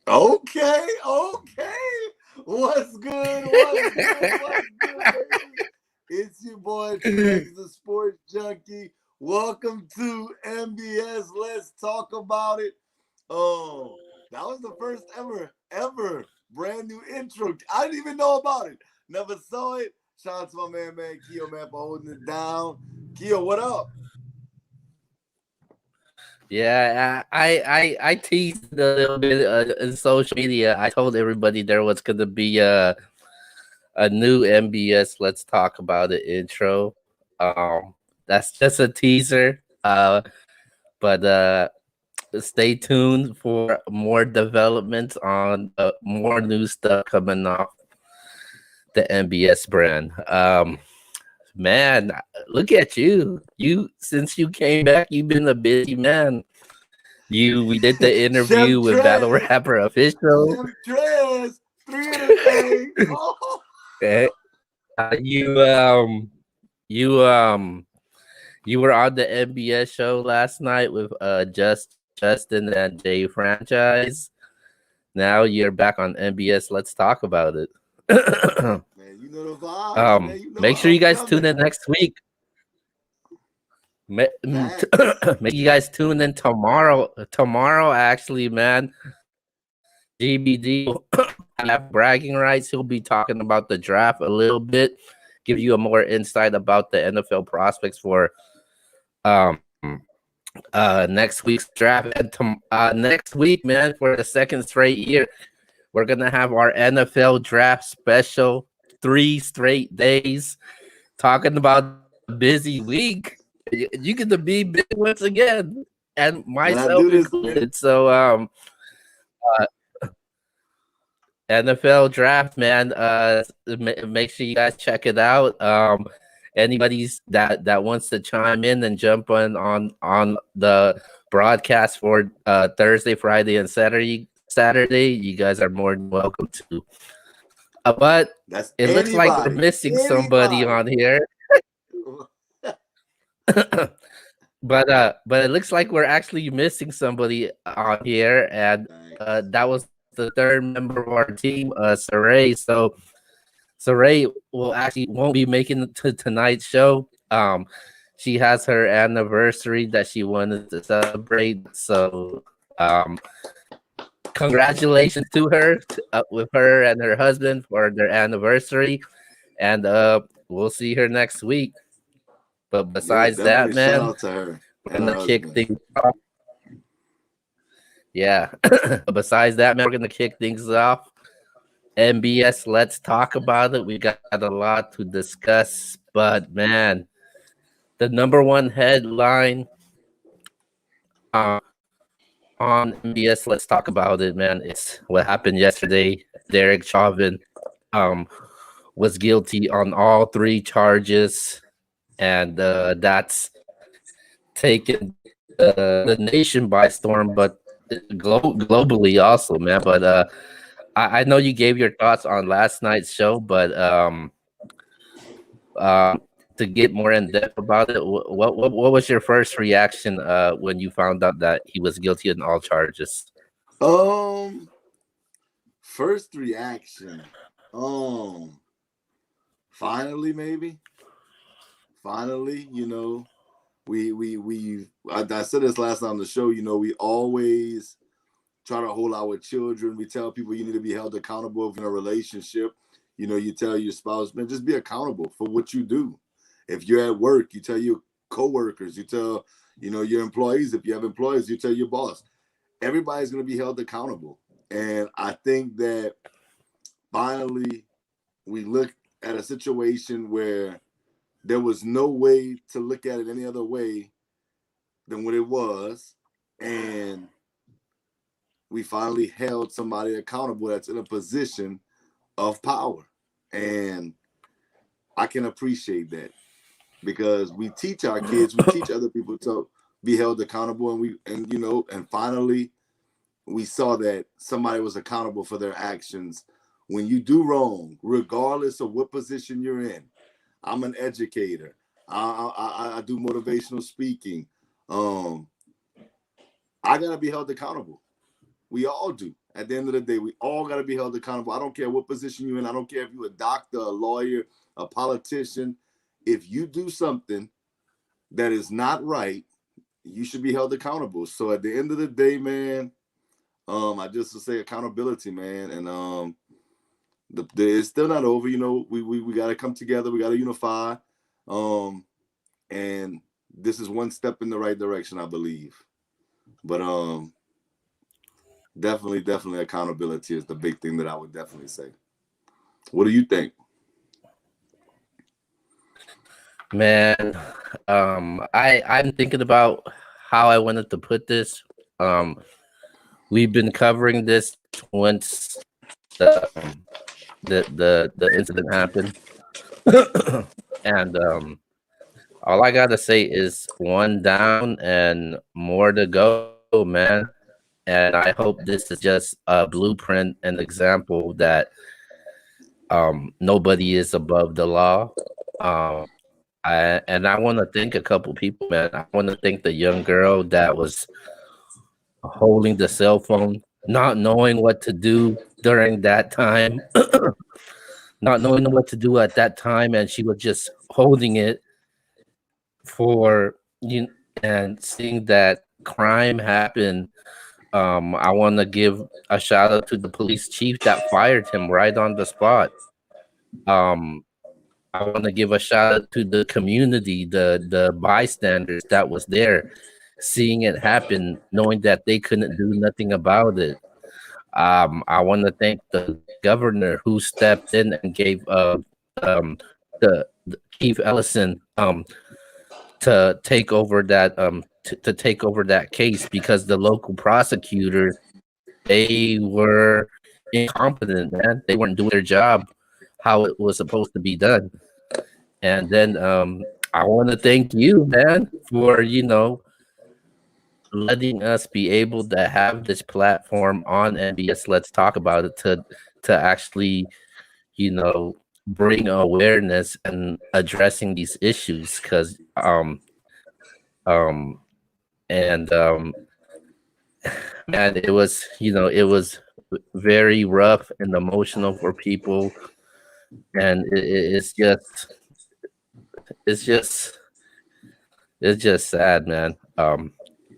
Okay, okay. What's good? What's good? What's good, baby? It's your boy Triggs, the sports junkie. Welcome to MBS. Let's talk about it. Oh, that was the first ever brand new intro. I didn't even know about it. Never saw it. Shout out to my man Keo, man, for holding it down. Keo, what up? Yeah, I teased it a little bit in social media. I told everybody there was gonna be a new MBS Let's Talk About It intro. That's just a teaser. But stay tuned for more developments on more new stuff coming off the MBS brand. Man, look at you. You since you came back, you've been a busy man. We did the interview Chef with Battle Trez. Rapper Official. Chef Trez. Three of the things. Oh. Okay. You you you were on the MBS show last night with Justin and Jay Franchise. Now you're back on MBS. Let's talk about it. Man, you know the vibes, man. You know Make sure how you I'm guys tune coming. in next week. Facts. Make you guys tune in tomorrow. Tomorrow, actually, man. GBD will have bragging rights. He'll be talking about the draft a little bit, give you a more insight about the NFL prospects for um next week's draft and next week, man, for the second straight year. We're gonna have our NFL draft special, 3 straight days, talking about a busy week. You get to be busy once again, and Man, I myself do this. included. So uh, NFL draft, man. Make sure you guys check it out. Anybody's that wants to chime in and jump on the broadcast for Thursday, Friday, and Saturday, you guys are more than welcome to. But That's it looks like we're anybody. missing somebody Anybody. on here. But it looks like we're actually missing somebody on here, and Thanks. that was the third member of our team, Saray. So Ray will actually won't be making it to tonight's show. She has her anniversary that she wanted to celebrate. So congratulations to her, with her and her husband for their anniversary, and we'll see her next week. But Yeah, besides that, definitely shout man, out to her we're and her gonna kick husband. things off. Yeah. But besides that, man, we're gonna kick things off. MBS, let's talk about it. We got a lot to discuss, but man, the number one headline uh, on MBS, let's talk about it, man. It's what happened yesterday. Derek Chauvin um, was guilty on all 3 charges, and that's taken the nation by storm, but globally also, man. But I know you gave your thoughts on last night's show, but to get more in depth about it, what was your first reaction when you found out that he was guilty on all charges? Um, First reaction. Um, Finally, maybe. Finally, I said this last time on the show. We always try to hold our children. We tell people you need to be held accountable in a relationship. You tell your spouse, man, just be accountable for what you do. If you're at work, you tell your coworkers, you tell, your employees. If you have employees, you tell your boss. Everybody's going to be held accountable. And I think that finally we look at a situation where there was no way to look at it any other way than what it was. And we finally held somebody accountable that's in a position of power. And I can appreciate that because we teach our kids, we teach other people to be held accountable, and finally we saw that somebody was accountable for their actions. When you do wrong, regardless of what position you're in, I'm an educator. I do motivational speaking. I gotta be held accountable. We all do. At the end of the day, we all got to be held accountable. I don't care what position you're in. I don't care if you're a doctor, a lawyer, a politician. If you do something that is not right, you should be held accountable. So at the end of the day, man, I just would say accountability, man. And it's still not over. You know, we got to come together. We got to unify. And this is one step in the right direction, I believe. But definitely accountability is the big thing that I would definitely say. What do you think? Man, I'm thinking about how I wanted to put this. We've been covering this once the incident happened, and all I gotta say is one down and more to go, man. And I hope this is just a blueprint, an example that nobody is above the law. I want to thank a couple people, man. I want to thank the young girl that was holding the cell phone, not knowing what to do during that time, not knowing what to do at that time, and she was just holding it for you and seeing that crime happen. I want to give a shout out to the police chief that fired him right on the spot. Um, I want to give a shout out to the community, the bystanders that was there, seeing it happen, knowing that they couldn't do nothing about it. I want to thank the governor who stepped in and gave um, the Chief Ellison to take over that to take over that case because the local prosecutors, they were incompetent, man. They weren't doing their job how it was supposed to be done. And then I want to thank you, man, for letting us be able to have this platform on NBS. Let's talk about it to actually, you know, bring awareness and addressing these issues because um and man, it was it was very rough and emotional for people, and it's just it's just sad, man.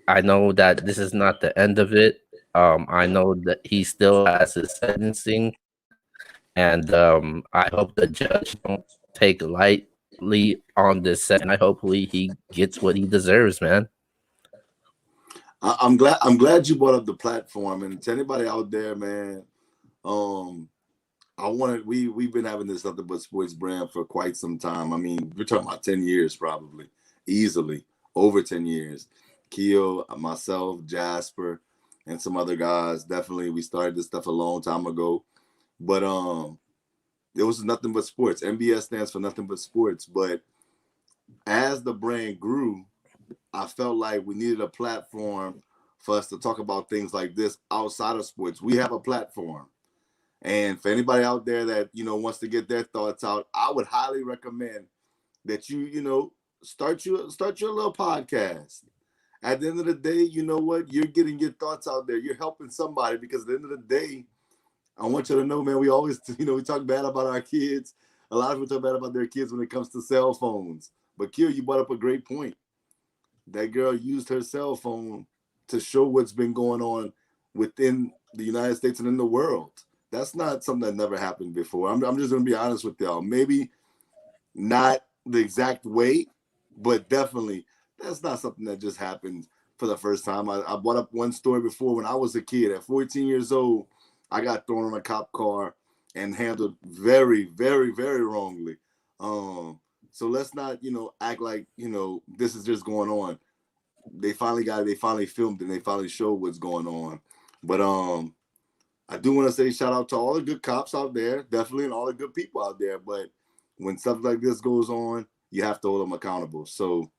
I know that this is not the end of it. I know that he still has his sentencing, and I hope the judge don't take lightly on this. And I hopefully he gets what he deserves, man. I'm glad you brought up the platform. And to anybody out there, man, we've been having this Nothing But Sports brand for quite some time. I mean, we're talking about 10 years probably, easily over 10 years. Keo, myself, Jasper, and some other guys. Definitely, we started this stuff a long time ago. But it was Nothing But Sports. NBS stands for Nothing But Sports. But as the brand grew, I felt like we needed a platform for us to talk about things like this outside of sports. We have a platform. And for anybody out there that, wants to get their thoughts out, I would highly recommend that you start your little podcast. At the end of the day, you know what? You're getting your thoughts out there. You're helping somebody because at the end of the day, I want you to know, man, we always, we talk bad about our kids. A lot of people talk bad about their kids when it comes to cell phones. But Keo, you brought up a great point. That girl used her cell phone to show what's been going on within the United States and in the world. That's not something that never happened before. I'm just going to be honest with y'all. Maybe not the exact way, but definitely that's not something that just happened for the first time. I brought up one story before when I was a kid. At 14 years old, I got thrown on a cop car and handled very, very, very wrongly. So let's not, act like, this is just going on. They finally filmed it and they finally showed what's going on. But I do want to say shout out to all the good cops out there, definitely, and all the good people out there. But when stuff like this goes on, you have to hold them accountable. So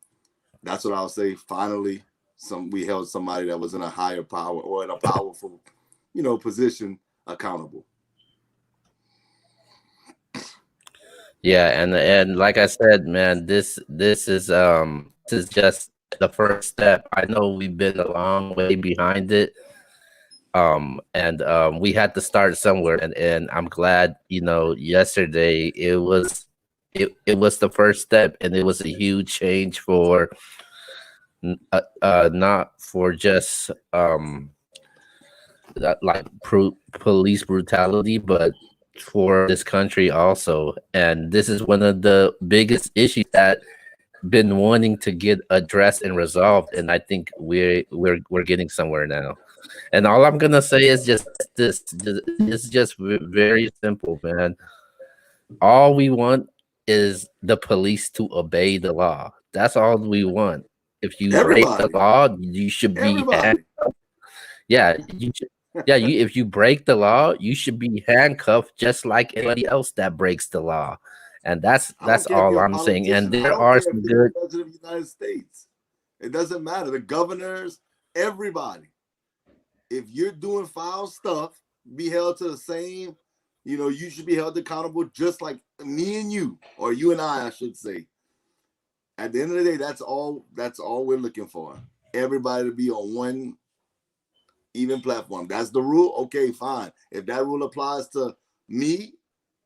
that's what I'll say. Finally, we held somebody that was in a higher power or in a powerful, position accountable. Yeah, and like I said, man, this is just the first step. I know we've been a long way behind it. And we had to start somewhere, and I'm glad, yesterday it was the first step, and it was a huge change for not for just like police brutality, but for this country also. And this is one of the biggest issues that been wanting to get addressed and resolved, and I think we're getting somewhere now. And all I'm gonna say is just this: it's just very simple, man. All we want is the police to obey the law. That's all we want. If you break the Everybody, law, you should be everybody. yeah, if you break the law, you should be handcuffed just like anybody else that breaks the law. And that's I don't that's care if all you're a I'm saying. And politician. I there don't are care if some you're the good. president of the United States. It doesn't matter. The governors, everybody. If you're doing foul stuff, be held to the same. You should be held accountable just like me and you, or you and I should say. At the end of the day, that's all we're looking for. Everybody to be on one even platform. That's the rule. Okay, fine. If that rule applies to me,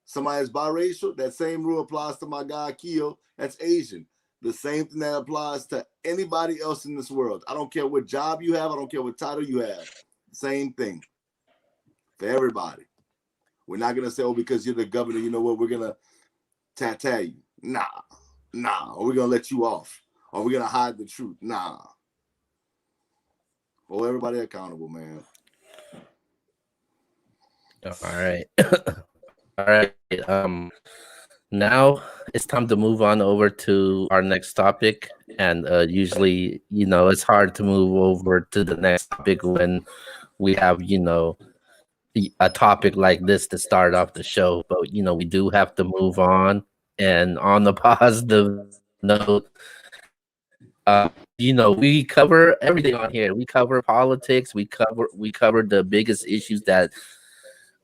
somebody that's biracial, that same rule applies to my guy Keo, that's Asian. The same thing that applies to anybody else in this world. I don't care what job you have. I don't care what title you have. Same thing for everybody. We're not going to say, oh, because you're the governor, you know what, we're going to tat you. Nah. Or we're going to let you off. Or we're going to hide the truth. Nah. Hold everybody accountable, man. All right. All right. Now it's time to move on over to our next topic. And usually, it's hard to move over to the next topic when we have, a topic like this to start off the show. But, we do have to move on. And on the positive note, we cover everything on here. We cover politics. We cover the biggest issues that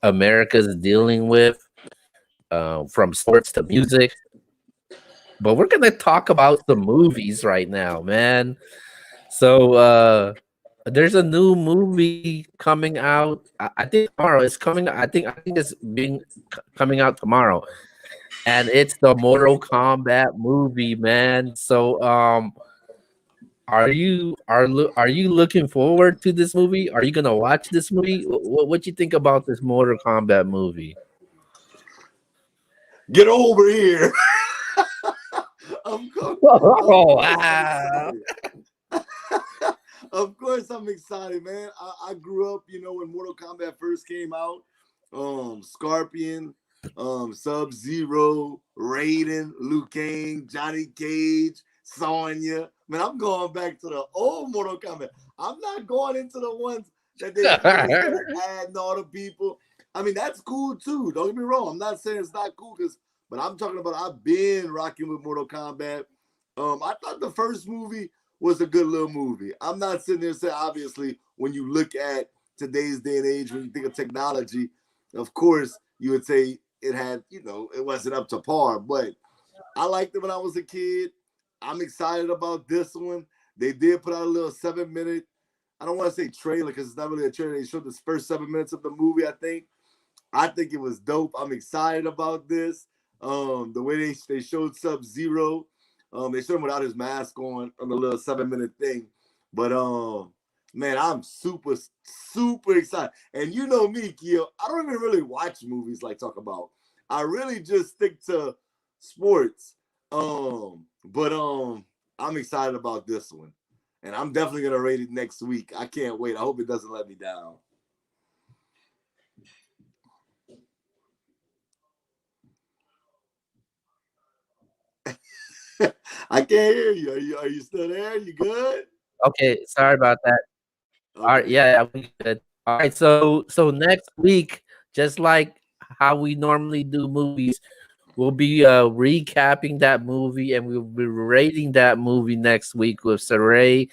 America's dealing with, from sports to music. But we're gonna talk about the movies right now, man. So there's a new movie coming out. I think tomorrow. It's coming. I think it's coming out tomorrow, and it's the Mortal Kombat movie, man. So are you looking forward to this movie? Are you gonna watch this movie? What you think about this Mortal Kombat movie? Get over here. of course, Oh, I'm wow. excited. Of course, I'm excited, man. I grew up, when Mortal Kombat first came out. Scorpion, Sub-Zero, Raiden, Liu Kang, Johnny Cage, Sonya. Man, I'm going back to the old Mortal Kombat. I'm not going into the ones that they started adding all the people. I mean, that's cool too. Don't get me wrong. I'm not saying it's not cool, but I'm talking about I've been rocking with Mortal Kombat. I thought the first movie was a good little movie. I'm not sitting there saying, obviously, when you look at today's day and age, when you think of technology, of course, you would say it had, it wasn't up to par, but I liked it when I was a kid. I'm excited about this one. They did put out a little 7-minute, I don't want to say trailer because it's not really a trailer. They showed the first 7 minutes of the movie, I think. I think it was dope. I'm excited about this. The way they showed Sub-Zero. They showed him without his mask on the little 7-minute thing. But man, I'm super, super excited. And you know me, Keo, I don't even really watch movies like talk about. I really just stick to sports. But I'm excited about this one. And I'm definitely gonna rate it next week. I can't wait. I hope it doesn't let me down. I can't hear you. Are you still there? You good? Okay, sorry about that. All right, Okay. yeah, we good. All right, so next week, just like how we normally do movies, we'll be recapping that movie, and we'll be rating that movie next week with Saray.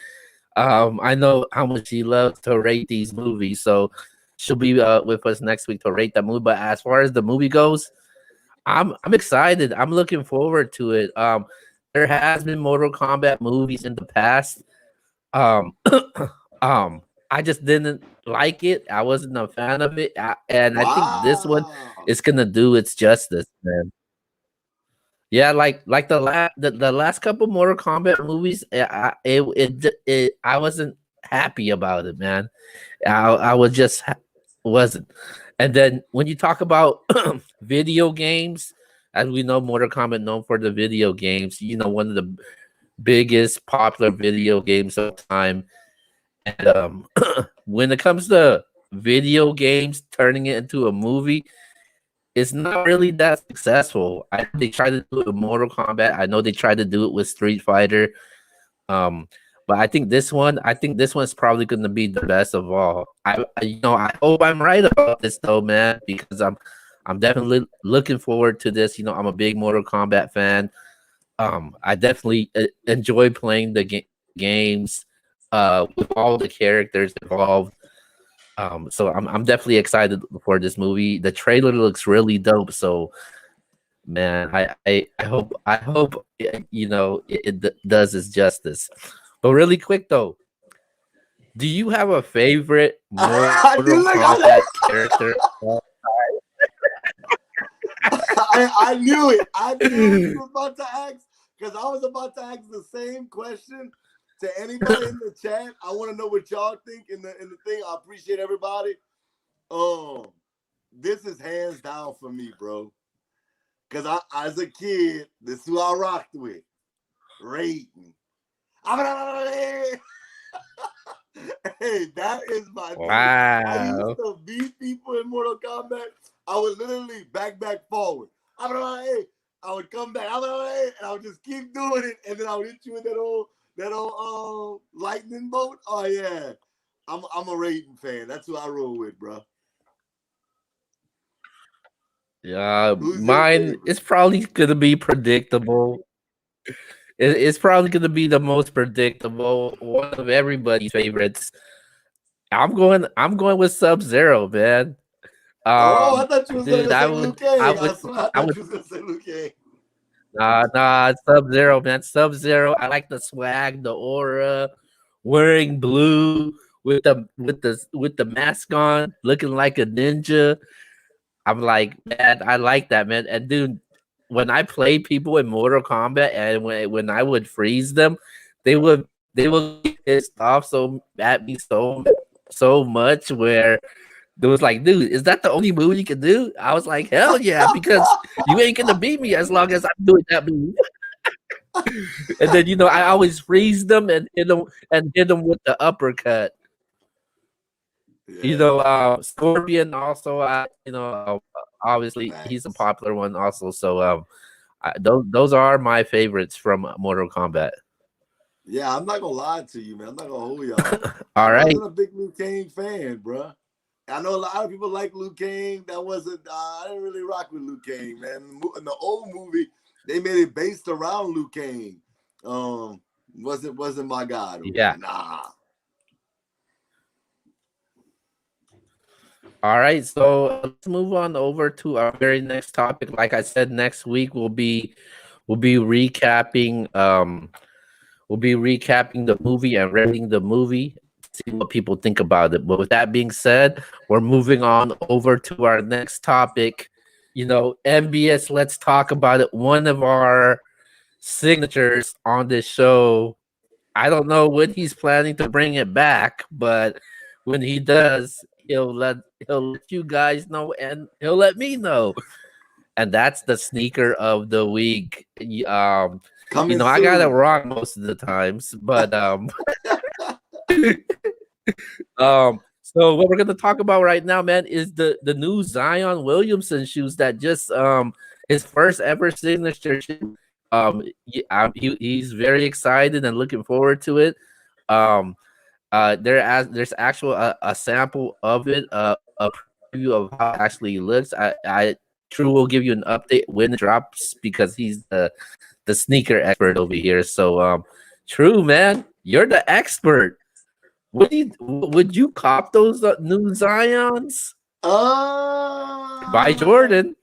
I know how much she loves to rate these movies, so she'll be with us next week to rate that movie. But as far as the movie goes, I'm excited. I'm looking forward to it. There has been Mortal Kombat movies in the past. Um, I just didn't like it. I wasn't a fan of it, and I think this one Wow. is gonna do its justice, man. Yeah, like the last couple Mortal Kombat movies, I wasn't happy about it, man. I was just wasn't. And then when you talk about video games, as we know, Mortal Kombat known for the video games. One of the biggest popular video games of time. And when it comes to video games turning it into a movie, it's not really that successful. I know they tried to do it with Mortal Kombat. I know they tried to do it with Street Fighter. Um, but I think this one's probably going to be the best of all. I hope I'm right about this though, man, because I'm definitely looking forward to this. I'm a big Mortal Kombat fan. I definitely enjoy playing the games with all the characters involved. So I'm definitely excited for this movie. The trailer looks really dope. So man, I hope it does its justice. But really quick though, do you have a favorite Mortal Kombat character? I knew it. I knew you were about to ask, because I was about to ask the same question to anybody in the chat. I want to know what y'all think in the thing. I appreciate everybody. This is hands down for me, bro. Because as a kid, this is who I rocked with. Raiden. Hey, that is my dude. Wow. I used to beat people in Mortal Kombat. I would literally back forward. I would come back, and I would just keep doing it, and then I would hit you with that old lightning bolt. Oh yeah, I'm a Raiden fan. That's who I roll with, bro. Yeah, mine is probably gonna be predictable. It's probably gonna be the most predictable, one of everybody's favorites. I'm going with Sub-Zero, man. I thought you was dude, gonna say Liu Kang. I thought you was gonna say Liu Kang. Nah, Sub-Zero, man. Sub-Zero. I like the swag, the aura, wearing blue with the mask on, looking like a ninja. I'm like, man, I like that, man. And dude, when I play people in Mortal Kombat and when I would freeze them, they would get pissed off at me so much where it was like, dude, is that the only move you can do? I was like, hell yeah, because you ain't gonna beat me as long as I'm doing that move. And then I always freeze them and hit them with the uppercut. Yeah. Scorpion also. Obviously he's a popular one also. So those are my favorites from Mortal Kombat. Yeah, I'm not gonna lie to you, man. I'm not gonna hold y'all. All right. I wasn't a big Liu Kang fan, bro. I know a lot of people like Liu Kang. That wasn't. I didn't really rock with Liu Kang, man. In the old movie, they made it based around Liu Kang. Wasn't my guy. Yeah. Nah. All right, so let's move on over to our very next topic. Like I said, next week we'll be recapping the movie and rating the movie, see what people think about it. But with that being said, we're moving on over to our next topic. MBS, let's talk about it. One of our signatures on this show. I don't know when he's planning to bring it back, but when he does, he'll let you guys know, and he'll let me know. And that's the sneaker of the week. I got it wrong most of the times, but so what we're gonna talk about right now, man, is the new Zion Williamson shoes that just his first ever signature shoe. He's very excited and looking forward to it. There's actual a sample of it, a preview of how it actually looks. I True will give you an update when it drops because he's the sneaker expert over here. So True, man, you're the expert. Would you cop those new Zions? By Jordan.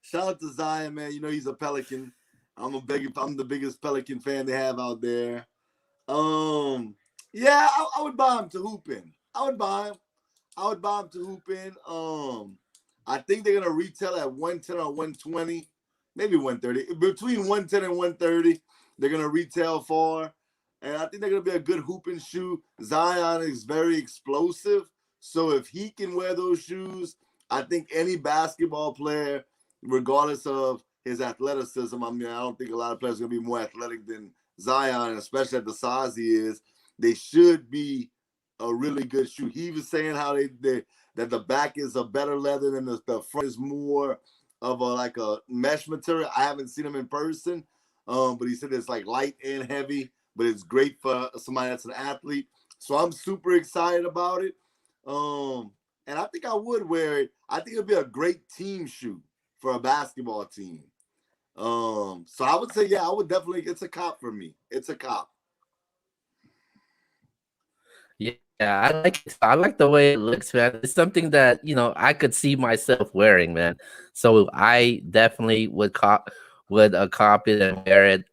Shout out to Zion, man. He's a Pelican. I'm the biggest Pelican fan they have out there. Yeah, I would buy him to hoop in. I would buy him. I would buy him to hoop in. I think they're gonna retail at 110 or 120, maybe 130. Between 110 and 130, they're gonna retail for. And I think they're gonna be a good hooping shoe. Zion is very explosive. So if he can wear those shoes, I think any basketball player, regardless of his athleticism, I mean, I don't think a lot of players are gonna be more athletic than Zion, especially at the size he is. They should be a really good shoe. He was saying how that the back is a better leather than the front is more of a mesh material. I haven't seen him in person, but he said it's like light and heavy, but it's great for somebody that's an athlete. So I'm super excited about it. And I think I would wear it. I think it'd be a great team shoe for a basketball team. So I would say, yeah, I would definitely. It's a cop for me. It's a cop. Yeah, I like it. I like the way it looks, man. It's something that I could see myself wearing, man. So I definitely would cop it and wear it.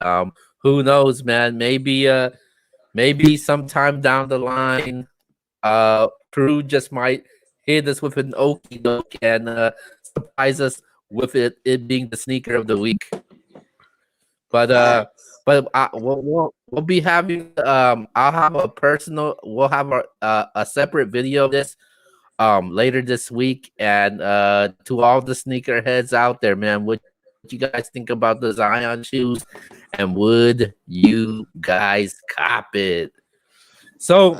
Who knows, man? Maybe sometime down the line, Peru just might hit us with an okie doke and surprise us with it being the sneaker of the week. But we'll be having I'll have a personal we'll have a separate video of this later this week, and to all the sneakerheads out there, man, what you guys think about the Zion shoes, and would you guys cop it? So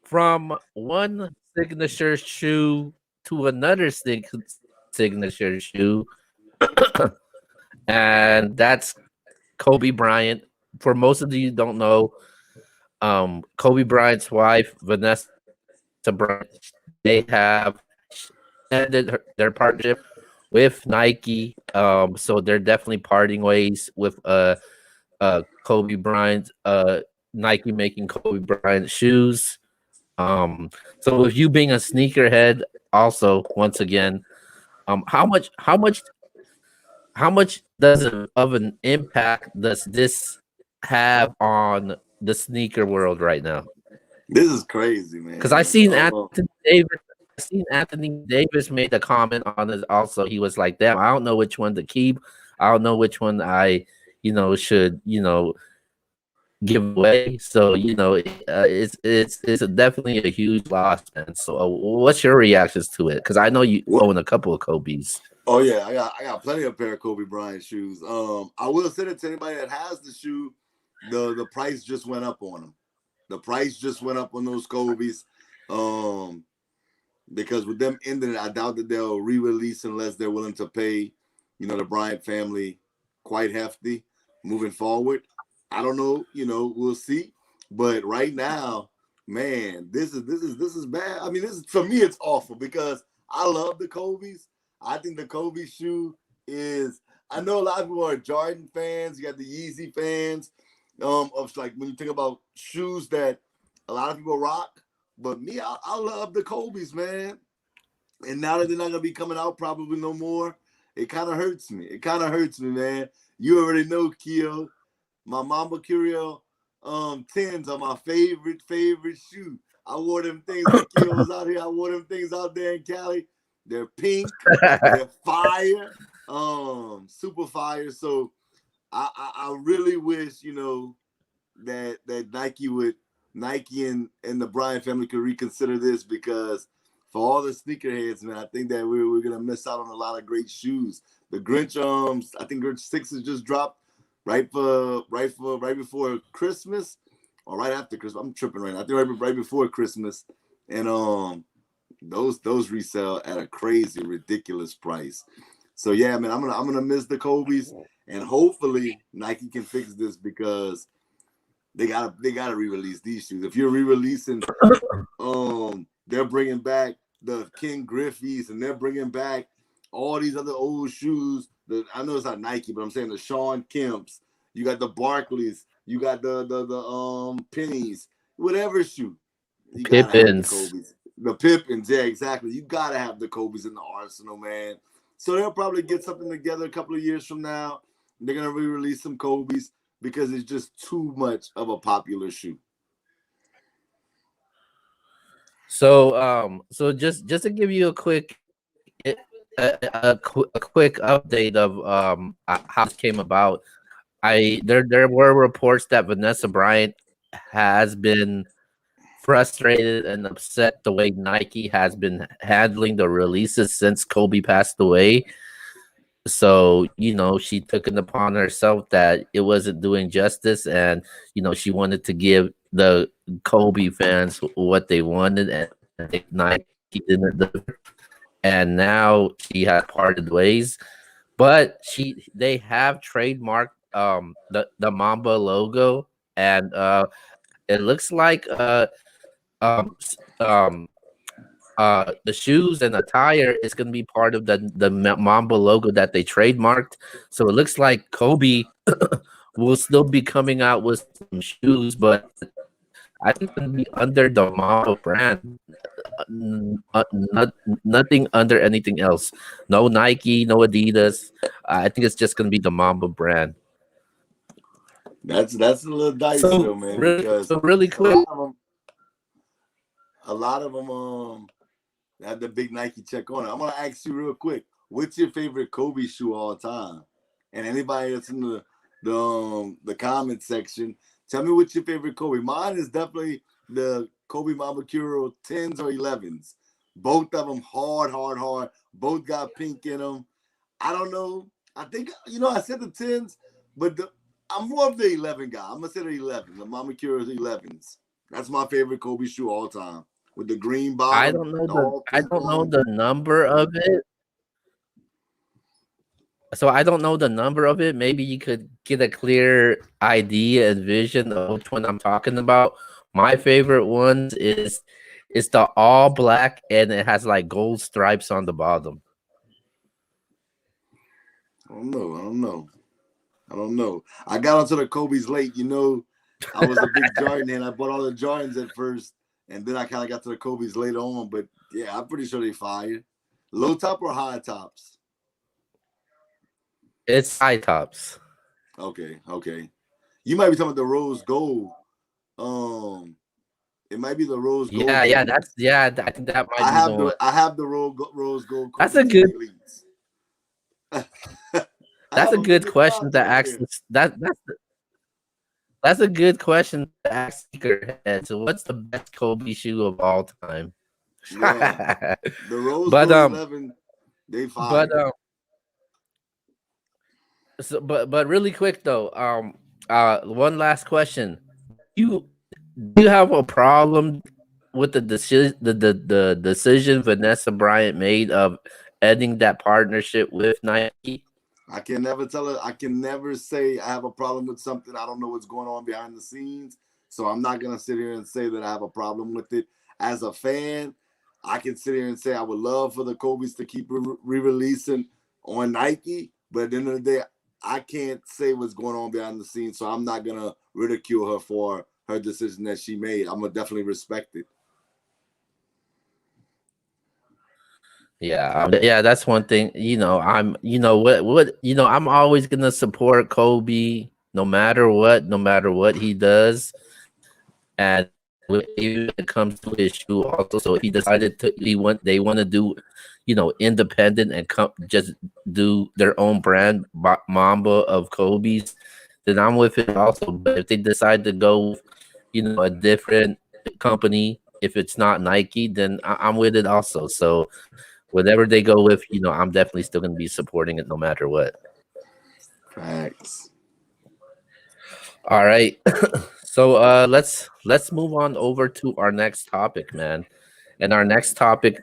from one signature shoe to another signature shoe, and that's Kobe Bryant. For most of you don't know, Kobe Bryant's wife, Vanessa Bryant, they have ended their partnership with Nike. So they're definitely parting ways with Kobe Bryant, Nike making Kobe Bryant shoes. So with you being a sneakerhead, also once again, how much does of an impact does this have on the sneaker world right now? This is crazy, man. Because Anthony Davis made a comment on it also. He was like, damn, I don't know which one to keep. I don't know which one I should give away. So it's definitely a huge loss, man. So what's your reactions to it? Because I know you own a couple of Kobe's. Oh yeah, I got plenty of pair of Kobe Bryant shoes. I will say it to anybody that has the shoe, the price just went up on them. The price just went up on those Kobe's. Because with them ending it, I doubt that they'll re-release unless they're willing to pay, the Bryant family quite hefty moving forward. I don't know, we'll see. But right now, man, this is bad. I mean, for me, it's awful because I love the Kobe's. I think the Kobe shoe is. I know a lot of people are Jordan fans. You got the Yeezy fans. Of like when you think about shoes that a lot of people rock. But me, I love the Kobe's, man. And now that they're not gonna be coming out probably no more, it kind of hurts me. It kind of hurts me, man. You already know, Keo. My Mamba Curio 10s are my favorite shoe. I wore them things when Keo was out here. I wore them things out there in Cali. They're pink. They're fire. Super fire. So I really wish, that Nike and the Bryant family could reconsider this, because for all the sneakerheads, man, I think that we're gonna miss out on a lot of great shoes. The Grinch, I think Grinch 6 just dropped right before Christmas, or right after Christmas. I'm tripping right now. I think right before Christmas, and those resell at a crazy, ridiculous price. So yeah, man, I'm gonna miss the Kobe's, and hopefully Nike can fix this, because they gotta re-release these shoes. If you're re-releasing, they're bringing back the King Griffey's, and they're bringing back all these other old shoes. I know it's not Nike, but I'm saying the Sean Kemp's. You got the Barclays. You got the Pennies. Whatever shoe. You gotta have the Kobe's. The Pippins, yeah, exactly. You gotta have the Kobe's in the arsenal, man. So they'll probably get something together a couple of years from now. They're gonna re-release some Kobe's. because it's just too much of a popular shoe. So just to give you a quick a quick update of how this came about. There were reports that Vanessa Bryant has been frustrated and upset the way Nike has been handling the releases since Kobe passed away. So, she took it upon herself that it wasn't doing justice, and she wanted to give the Kobe fans what they wanted, and Nike didn't deliver. And now she has parted ways. But they have trademarked the Mamba logo, and it looks like um s- um the shoes and attire is going to be part of the Mamba logo that they trademarked. So it looks like Kobe will still be coming out with some shoes, but I think it's going to be under the Mamba brand. Nothing under anything else. No Nike, no Adidas. I think it's just going to be the Mamba brand. That's a little dicey though, man. Because really quick, a lot of them have the big Nike check on it. I'm gonna ask you real quick, what's your favorite Kobe shoe all time? And anybody that's in the comment section, tell me what's your favorite Kobe. Mine is definitely the Kobe Mamba Curo 10s or 11s. Both of them hard. Both got pink in them. I don't know. I think, I said the 10s, but I'm more of the 11 guy. I'm going to say the 11s. The Mamba Curo's 11s. That's my favorite Kobe shoe all time. With the green bottom. I don't know the number of it. So I don't know the number of it. Maybe you could get a clear idea and vision of which one I'm talking about. My favorite ones is the all black, and it has like gold stripes on the bottom. I don't know. I got onto the Kobe's late. I was a big Jordan and I bought all the Jordans at first, and then I kind of got to the Kobe's later on. But yeah, I'm pretty sure they fire. Low top or high tops? It's high tops. Okay. You might be talking about the rose gold. It might be the rose gold. Yeah. I think that might be the one. I have the rose gold. That's a good. That's a good question to ask. That's a good question to ask Head. So, what's the best Kobe shoe of all time? Yeah. The rose gold 11. They fire. But really quick though, one last question. Do you have a problem with the decision Vanessa Bryant made of ending that partnership with Nike? I can never tell her. I can never say I have a problem with something. I don't know what's going on behind the scenes, so I'm not gonna sit here and say that I have a problem with it. As a fan, I can sit here and say I would love for the Kobe's to keep re-releasing on Nike, but at the end of the day, I can't say what's going on behind the scenes, so I'm not gonna ridicule her for her decision that she made. I'm gonna definitely respect it. Yeah, that's one thing. I'm I'm always gonna support Kobe no matter what he does, and even when it comes to his shoe also. So if he decided they want to do, independent and just do their own brand Mamba of Kobe's, then I'm with it also. But if they decide to go, a different company, if it's not Nike, then I'm with it also. So whatever they go with, I'm definitely still going to be supporting it no matter what. Facts. All right. So let's move on over to our next topic, man. And our next topic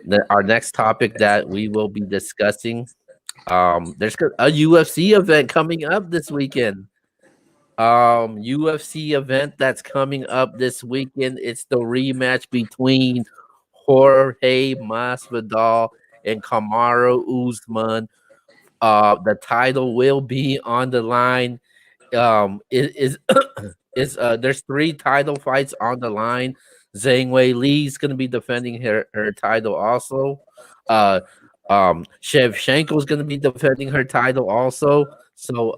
that we will be discussing, there's a UFC event coming up this weekend. UFC event that's coming up this weekend. It's the rematch between Jorge Masvidal and Kamaru Usman. The title will be on the line. There's 3 title fights on the line. Zhang Wei Li's gonna be defending her title also. Shevchenko's gonna be defending her title also. So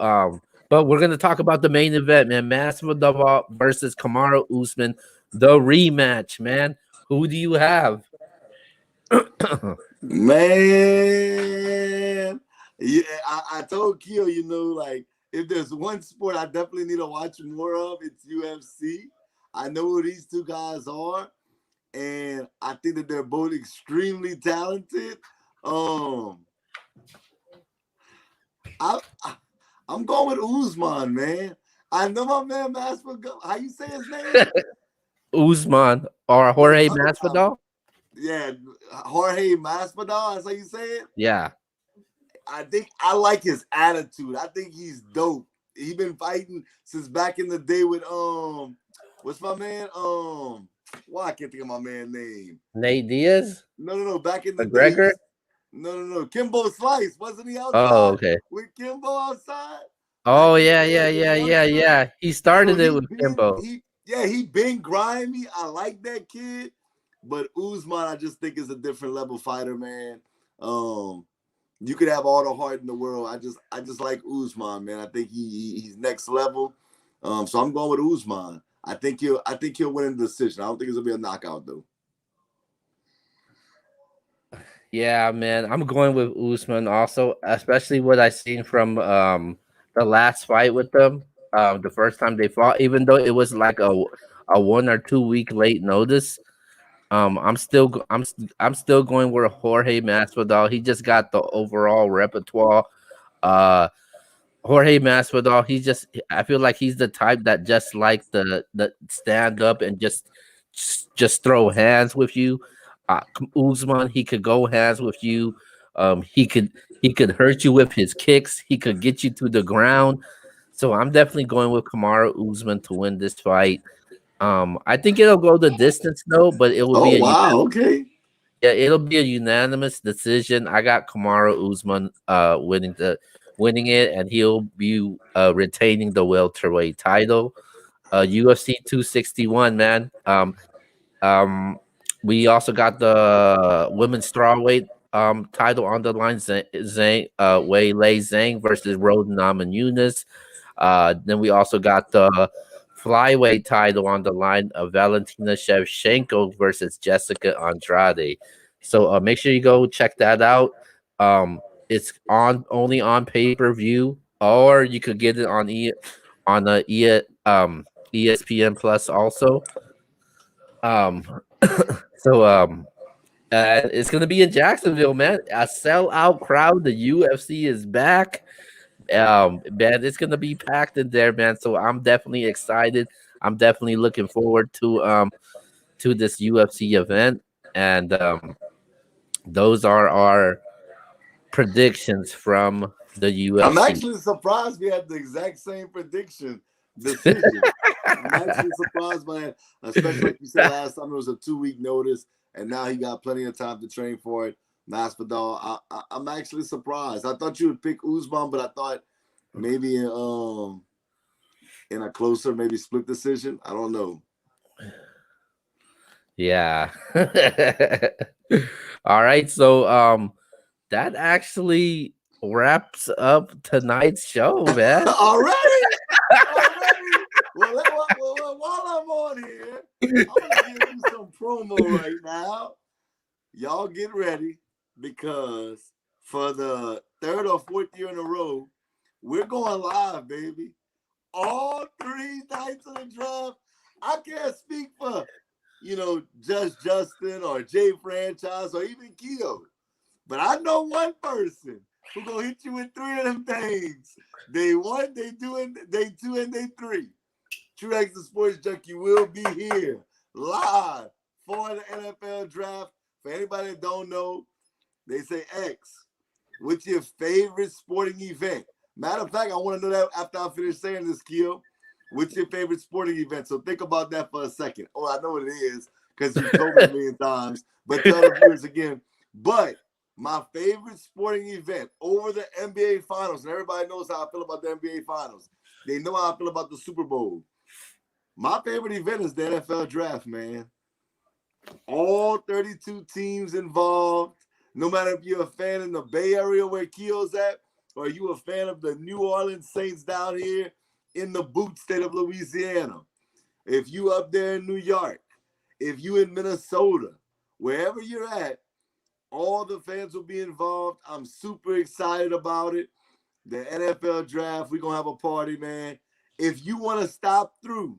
But we're gonna talk about the main event, man. Masvidal versus Kamaru Usman, the rematch, man. Who do you have? Man, yeah, I told Keo, like if there's one sport I definitely need to watch more of, it's UFC. I know who these two guys are, and I think that they're both extremely talented. Um, I, I I'm going with Usman, man. I know my man Masvidal. How you say his name? Usman or Jorge Masvidal? Yeah, Jorge Masvidal. That's how you say it. Yeah. I think I like his attitude. I think he's dope. He been fighting since back in the day with what's my man? Why I can't think of my man's name. Nate Diaz? No. Back in the McGregor? days. No. Kimbo Slice. Wasn't he outside? Oh, okay. With Kimbo outside? Oh, yeah. He started it with Kimbo. He been grimy. I like that kid. But Usman, I just think is a different level fighter, man. You could have all the heart in the world. I just like Usman, man. I think he's next level. So I'm going with Usman. I think he'll win in the decision. I don't think it's gonna be a knockout though. Yeah, man. I'm going with Usman also, especially what I seen from the last fight with them. The first time they fought, even though it was like a 1 or 2 week late notice. I'm still going with Jorge Masvidal. He just got the overall repertoire. Jorge Masvidal, I feel like he's the type that just like the stand up and just throw hands with you. Usman, he could go hands with you. He could hurt you with his kicks. He could get you to the ground. So I'm definitely going with Kamaru Usman to win this fight. I think it'll go the distance though, but it will be okay. Yeah, it'll be a unanimous decision. I got Kamaru Usman winning it, and he'll be retaining the welterweight title. UFC 261, man. We also got the women's strawweight title on the line. Weili Zhang versus Roden Namajunas. Then we also got the flyweight title on the line of Valentina Shevchenko versus Jessica Andrade. So make sure you go check that out. It's only on pay-per-view, or you could get it on ESPN Plus also. It's gonna be in Jacksonville, man. A sellout crowd. The UFC is back. Man, it's gonna be packed in there, man. So I'm definitely excited. I'm definitely looking forward to this UFC event, and those are our predictions from the UFC. I'm actually surprised we had the exact same prediction decision. I'm actually surprised by that, especially like you said last time. It was a 2-week notice, and now he got plenty of time to train for it. Masvidal, I'm actually surprised. I thought you would pick Usman, but I thought maybe in a closer, maybe split decision. I don't know. Yeah. All right. So that actually wraps up tonight's show, man. Already? Well, while I'm on here, I'm gonna give you some promo right now. Y'all get ready, because for the 3rd or 4th year in a row, we're going live, baby. All 3 nights of the draft. I can't speak for, Just Justin or Jay Franchise or even Keo, but I know one person who gonna hit you with 3 of them things. Day 1, day 2, and day 3. True X the Sports Junkie will be here live for the NFL draft. For anybody that don't know, they say, X, what's your favorite sporting event? Matter of fact, I want to know that after I finish saying this, Keo. What's your favorite sporting event? So think about that for a second. Oh, I know what it is because you've told me a million times. But tell the viewers again. But my favorite sporting event over the NBA Finals, and everybody knows how I feel about the NBA Finals. They know how I feel about the Super Bowl. My favorite event is the NFL draft, man. All 32 teams involved. No matter if you're a fan in the Bay Area where Keo's at, or are you a fan of the New Orleans Saints down here in the boot state of Louisiana? If you up there in New York, if you in Minnesota, wherever you're at, all the fans will be involved. I'm super excited about it. The NFL draft, we're going to have a party, man. If you want to stop through.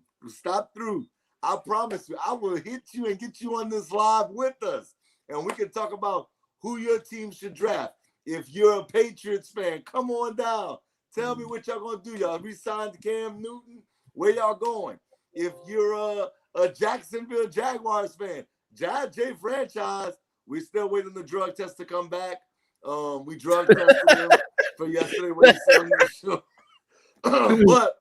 I promise you, I will hit you and get you on this live with us. And we can talk about who your team should draft. If you're a Patriots fan, come on down. Tell me what y'all going to do. Y'all re-signed Cam Newton? Where y'all going? If you're a Jacksonville Jaguars fan, J franchise, we still waiting on the drug test to come back. We drug tested him for yesterday when he said on the show. But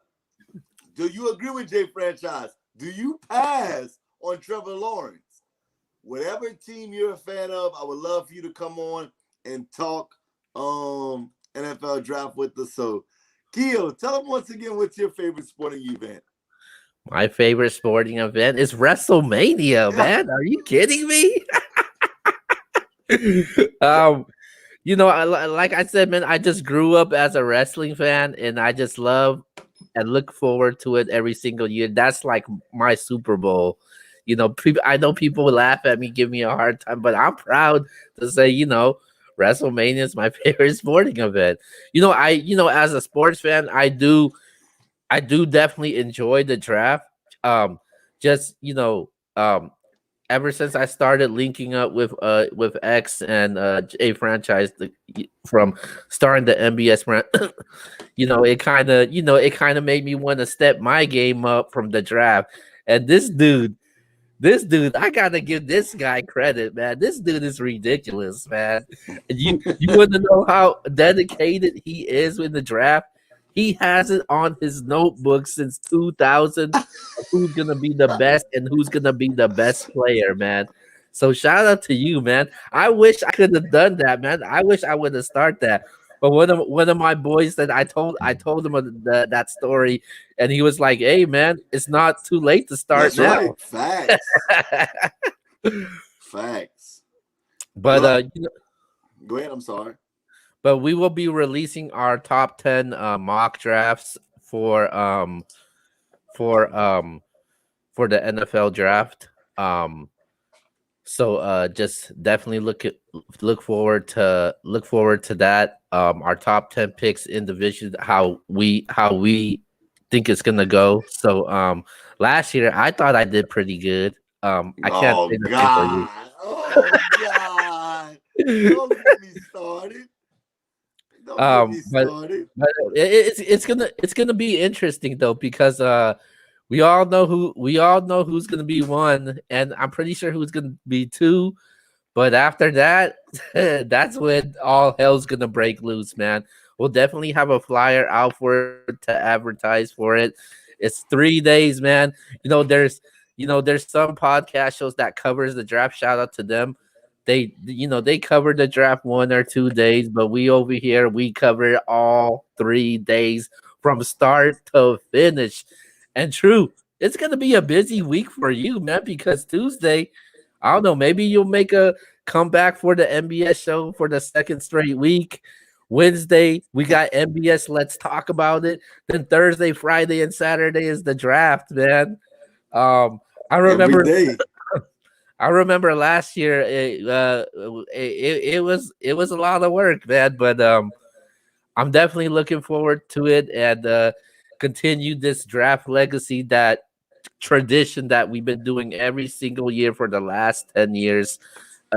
do you agree with J franchise? Do you pass on Trevor Lawrence? Whatever team you're a fan of, I would love for you to come on and talk NFL draft with us. So, Keo, tell them once again what's your favorite sporting event. My favorite sporting event is WrestleMania, man. Are you kidding me? Like I said, man, I just grew up as a wrestling fan, and I just love and look forward to it every single year. That's like my Super Bowl. I know people laugh at me, give me a hard time, but I'm proud to say, WrestleMania is my favorite sporting event. As a sports fan, I do definitely enjoy the draft. Ever since I started linking up with X and J franchise from starting the MBS brand, it kind of made me want to step my game up from the draft. And this dude, I gotta give this guy credit, man. This dude is ridiculous, man. You want to know how dedicated he is in the draft? He has it on his notebook since 2000. Who's gonna be the best and who's gonna be the best player, man? So shout out to you, man. I wish I could have done that, man. I wish I would have started that. But one of my boys that I told him that story, and he was like, "Hey, man, it's not too late to start now." Right. Facts. But go ahead. I'm sorry. But we will be releasing our top 10 mock drafts for the NFL draft. So just definitely look forward to that. Our top 10 picks in division, how we think it's gonna go. So last year I thought I did pretty good. I can't say the same for you. Oh God! Don't get me started. But it's gonna be interesting though, because we all know who's gonna be one, and I'm pretty sure who's gonna be two. But after that, that's when all hell's gonna break loose, man. We'll definitely have a flyer out for it to advertise for it. It's 3 days, man. There's some podcast shows that covers the draft. Shout out to them. They cover the draft 1 or 2 days, but we over here, we cover it all 3 days from start to finish. And true, it's gonna be a busy week for you, man, because Tuesday, I don't know, maybe you'll make a comeback for the MBS show for the second straight week. Wednesday, we got MBS Let's Talk About It. Then Thursday, Friday, and Saturday is the draft, man. I remember last year it was a lot of work, man, but I'm definitely looking forward to it and continue this draft legacy, that tradition that we've been doing every single year for the last 10 years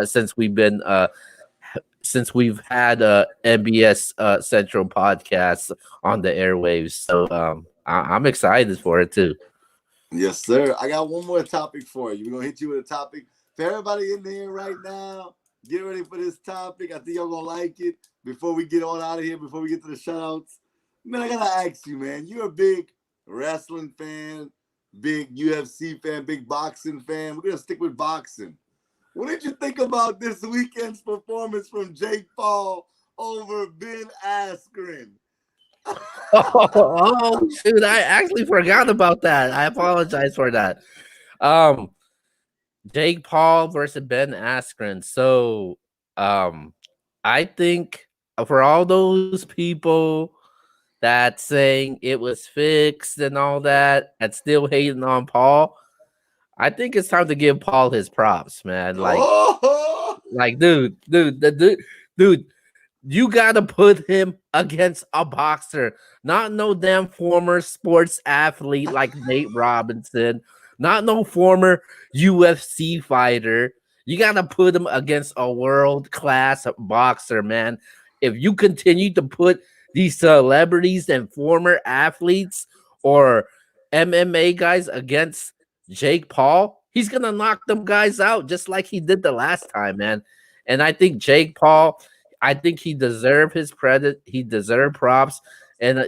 since we've had MBS Central podcast on the airwaves. So I'm excited for it too. Yes, sir. I got one more topic for you. We're going to hit you with a topic. For everybody in there right now, get ready for this topic. I think y'all going to like it. Before we get on out of here, before we get to the shout-outs, man, I got to ask you, man, you're a big wrestling fan, big UFC fan, big boxing fan. We're going to stick with boxing. What did you think about this weekend's performance from Jake Paul over Ben Askren? Oh, shoot, I actually forgot about that. I apologize for that. Jake Paul versus Ben Askren. So I think for all those people that saying it was fixed and all that and still hating on Paul, I think it's time to give Paul his props, man. Like, dude, you gotta put him against a boxer, not no damn former sports athlete like Nate Robinson, not no former UFC fighter. You gotta put him against a world-class boxer, man. If you continue to put these celebrities and former athletes or MMA guys against Jake Paul, he's gonna knock them guys out just like he did the last time, man. And I think Jake Paul, I think he deserved his credit. He deserved props. And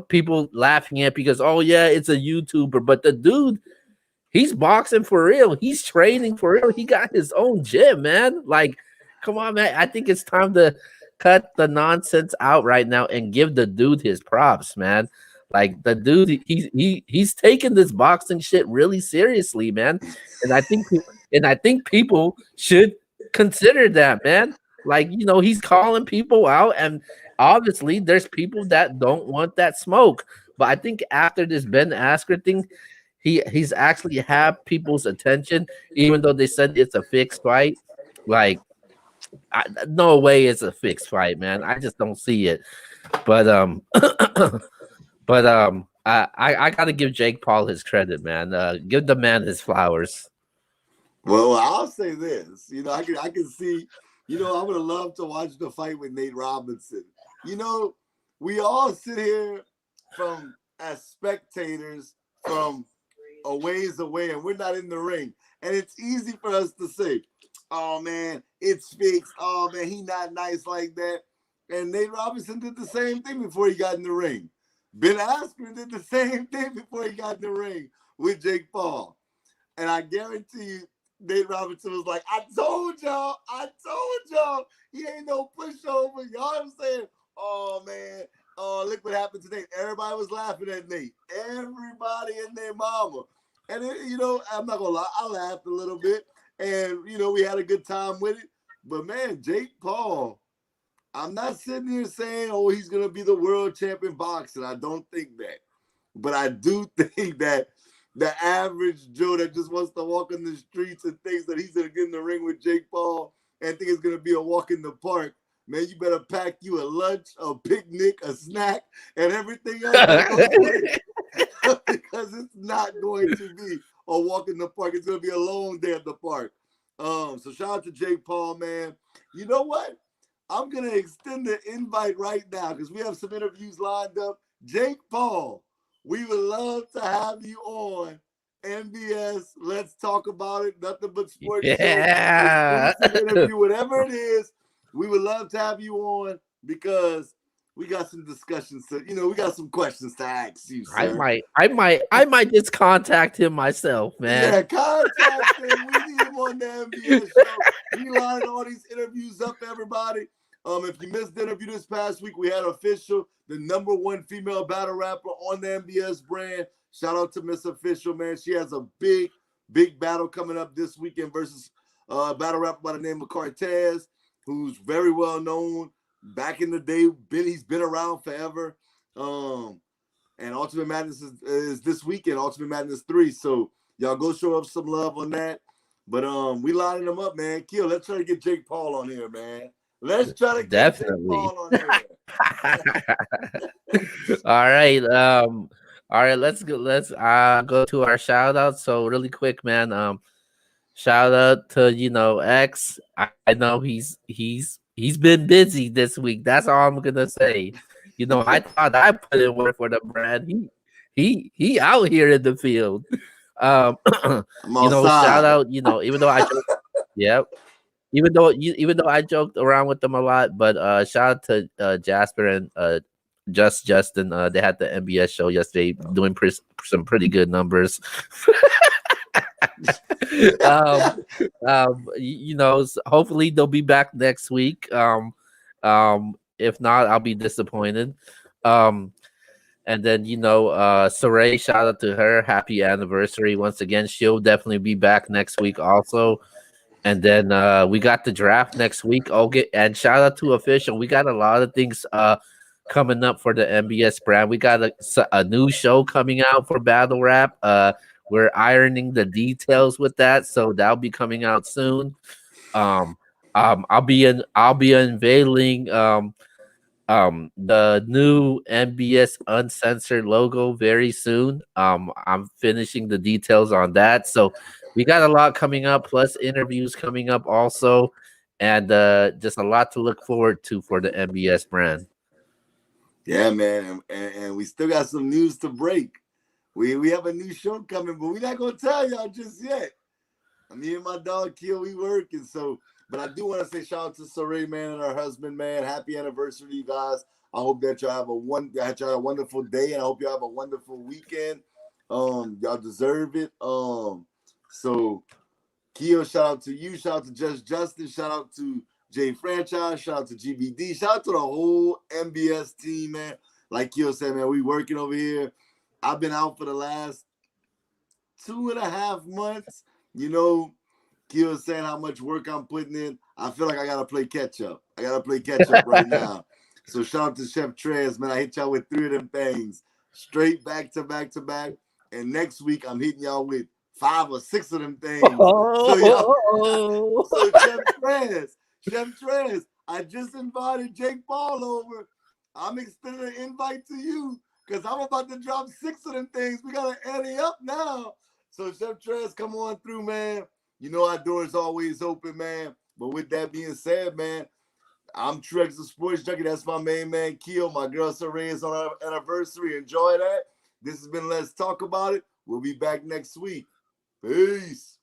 people laughing at because oh yeah, it's a YouTuber, but the dude, he's boxing for real. He's training for real. He got his own gym, man. Like, come on, man. I think it's time to cut the nonsense out right now and give the dude his props, man. Like the dude, he's taking this boxing shit really seriously, man. And I think people should consider that, man. Like, he's calling people out, and obviously there's people that don't want that smoke. But I think after this Ben Askren thing, he's actually have people's attention, even though they said it's a fixed fight. Like, no way it's a fixed fight, man. I just don't see it. But I gotta give Jake Paul his credit, man. Give the man his flowers. Well, I'll say this. I can see. I would have loved to watch the fight with Nate Robinson. We all sit here as spectators from a ways away, and we're not in the ring. And it's easy for us to say, oh, man, it's fixed. Oh, man, he not nice like that. And Nate Robinson did the same thing before he got in the ring. Ben Askren did the same thing before he got in the ring with Jake Paul. And I guarantee you, Nate Robinson was like, I told y'all, he ain't no pushover. Y'all know what I'm saying? Oh, man. Oh, look what happened today. Everybody was laughing at Nate. Everybody and their mama. And, I'm not going to lie. I laughed a little bit. And, we had a good time with it. But, man, Jake Paul, I'm not sitting here saying, oh, he's going to be the world champion boxer. I don't think that. But I do think that the average Joe that just wants to walk in the streets and thinks that he's going to get in the ring with Jake Paul and think it's going to be a walk in the park, man, you better pack you a lunch, a picnic, a snack, and everything else. Because it's not going to be a walk in the park. It's going to be a long day at the park. So shout out to Jake Paul, man. You know what? I'm going to extend the invite right now because we have some interviews lined up. Jake Paul, we would love to have you on NBS. Let's talk about it. Nothing but sports. Yeah. Show, interview, whatever it is. We would love to have you on because we got some discussions. We got some questions to ask you, sir. I might just contact him myself, man. Yeah, contact him. We need him on the NBS show. We lined all these interviews up, everybody. If you missed the interview this past week, we had Official, the #1 female battle rapper on the NBS brand. Shout out to Miss Official, man. She has a big battle coming up this weekend versus a battle rapper by the name of Cortez, who's very well known. Back in the day, he's been around forever. And Ultimate Madness is this weekend, Ultimate Madness 3. So y'all go show up some love on that. But we lining them up, man. Kill, let's try to get Jake Paul on here, man. Let's try to get Jake Paul on here. All right. Let's go to our shout out. So really quick, man. Shout out to X. I know he's been busy this week. That's all I'm gonna say. I thought I put in work for the brand. He out here in the field. Shout out. Even though I joked, yep. Even though I joked around with them a lot, but shout out to Jasper and Justin. They had the NBS show yesterday, doing some pretty good numbers. Hopefully they'll be back next week. If not, I'll be disappointed. And then Saray, shout out to her, happy anniversary once again. She'll definitely be back next week also. And then we got the draft next week. And shout out to Official. We got a lot of things coming up for the MBS brand. We got a new show coming out for Battle Rap. We're ironing the details with that, so that'll be coming out soon. I'll be unveiling the new MBS uncensored logo very soon. I'm finishing the details on that, so we got a lot coming up, plus interviews coming up also, and just a lot to look forward to for the MBS brand. Yeah, man, and we still got some news to break. We have a new show coming, but we're not gonna tell y'all just yet. Me and my dog Keo, we working. So, but I do want to say shout out to Saray, man, and her husband, man. Happy anniversary, you guys. I hope that y'all have a wonderful day, and I hope y'all have a wonderful weekend. Y'all deserve it. So Keo, shout out to you, shout out to Just Justin, shout out to J Franchise, shout out to GBD, shout out to the whole MBS team, man. Like Keo said, man, we working over here. I've been out for the last 2.5 months. You know, Keo was saying how much work I'm putting in. I feel like I got to play catch up. I got to play catch up right now. So shout out to Chef Trez, man. I hit y'all with 3 of them things straight back to back to back. And next week, I'm hitting y'all with 5 or 6 of them things. So Chef Trez, I just invited Jake Paul over. I'm extending an invite to you, because I'm about to drop 6 of them things. We got to ante up now. So, Chef Trez, come on through, man. You know our door is always open, man. But with that being said, man, I'm Trex the Sports Junkie. That's my main man, Keo. My girl, Saray, is on our anniversary. Enjoy that. This has been Let's Talk About It. We'll be back next week. Peace.